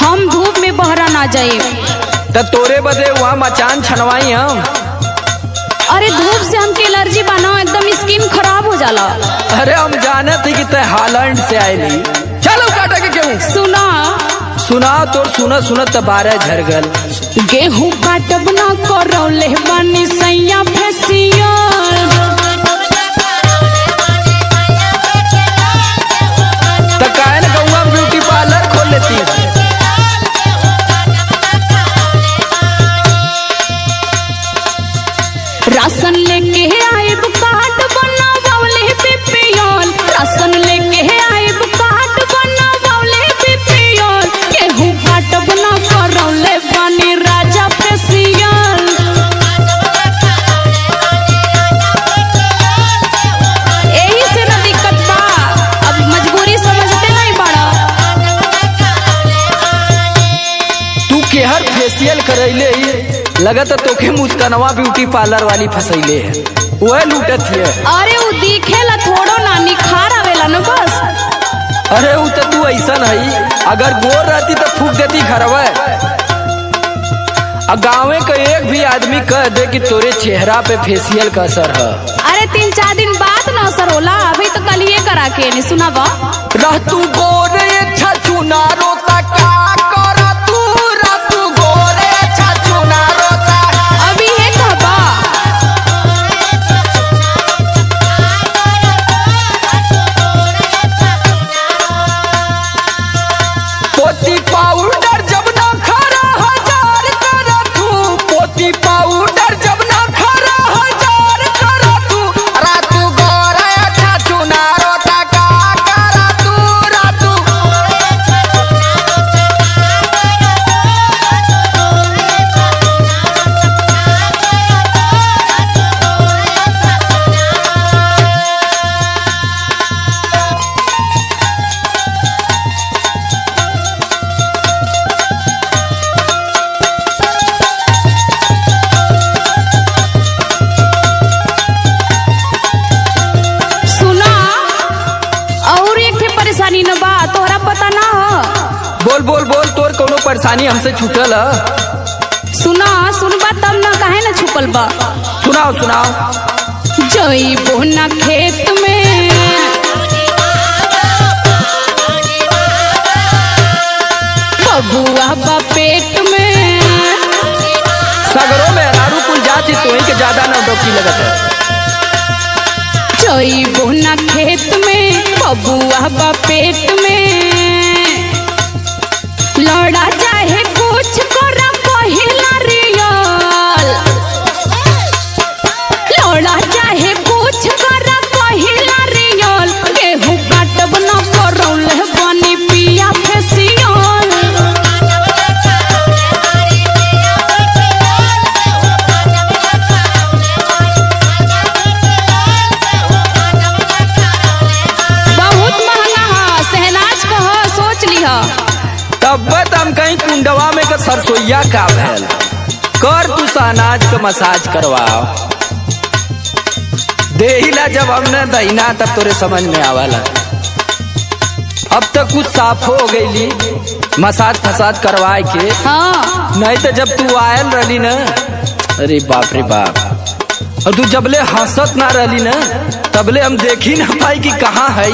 हम धूप में बहरा ना जाए। तो तोरे बदे वहाँ मचान छनवाई हम। अरे धूप से हमके एलर्जी बना, एकदम स्किन खराब हो जाला। अरे हम जाने थे कि तय हालैंड से आयली। चलो काटा के गेहूँ सुना तोर सुनत तो 12 झर गल। गेहूँ काटब ना करौले बानी सैया फेसियल। तो काहे न गौआ ब्यूटी पार्लर खोल लेती। राशन लेके आइब कार्ड बनावले बीपीएल। राशन लेके आइब कार्ड बनावले बीपीएल। गेहूं काटब ना करौले बानी राजा फेसियल। यही से ना दिक्कत बा, अब मजबूरी समझते नहीं बड़ा। तू केहर फेशियल करैले लगत तोखे मुस्कनवा ब्यूटी पार्लर वाली फसैले है, वह लूटत है। अरे वो दिखेला थोड़ो ना, निखार आवेला न बस। अरे वो तो तू ऐसा नहीं, अगर गोर रहती तो फूक देती घरवा। गाँवे का एक भी आदमी कह दे कि तोरे चेहरा पे फेशियल का असर है। अरे 3-4 दिन बाद ना असर होला, अभी तो कल ये करा के नहीं सुना बा। रह तू गोरे छछु ना रोता का कर तू, रह तू गोरे छछु ना रोता। अभी है कहबा पोती पाउडर जब ना खरा 1000 कर तू। पोती पाउडर जब ना खरा 1000 कर तू। रह तू गोरे छछु ना रोता का कर तू, रह तू। सुना, और एक ठे परेशानी न बा, तोहरा पता ना हो। बोल बोल बोल, तोर कोनो परेशानी हमसे छूटल है? सुनबा तब ना, काहे ना छुपल बा। सुनाओ सुनाओ। जइबो ना खेत में बबुआ बा पेट में। सगरों में अनारू कुल जाति तो ही के ज्यादा नौटंकी लगत है। जइबो ना खेत में बबुआ बा पेट में। लड़ा चाहे कुछ करा पहिला रियल। लड़ा चाहे कुछ करा पहिला रियल। गेहूं काटब ना करौले बानी पिया फेसियल। बहुत महंगा है, सहनाज का है, सोच लिहा। तब हम कहीं कुंडवा में का सरसोईया का भैल कर तू सहनाज का मसाज करवाओ। देहिला जब हमने दहीना तब तोरे समझ में आवाला। अब तक कुछ साफ हो गईली मसाज फसाज करवाए के। हाँ नहीं तो जब तू आयल रही ना, अरे बाप रे बाप। और तू जबले हंसत ना रही ना, तबले हम देखी ना पाई कि कहाँ है।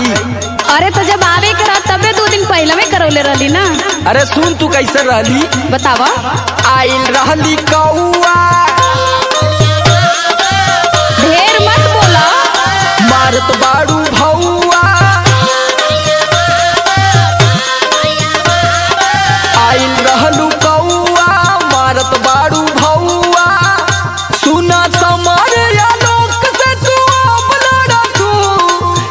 अरे तो जब आवे करा तबे 2 दिन पहले में करौले रहली ना। अरे सुन तू कैसे रहली बतावा। आइल रहली कौआ, ढेर मत बोला। मारत बाड़ू भौआ। आइल रहलू कौआ, मारत बाड़ू भौआ। सुना समार या लोक से तू अब लड़ा तू।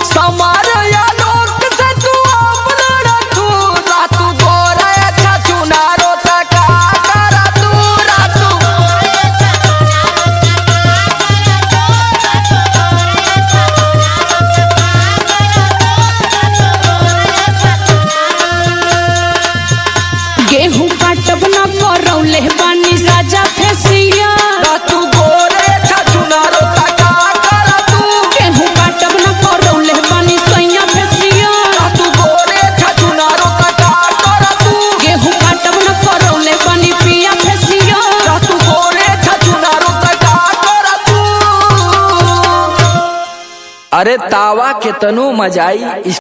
समार या लोक से तू अब लड़ा तू। रह तू गोरे छछु ना रोता का कर तू, रह तू। अरे तावा के तनु मजाई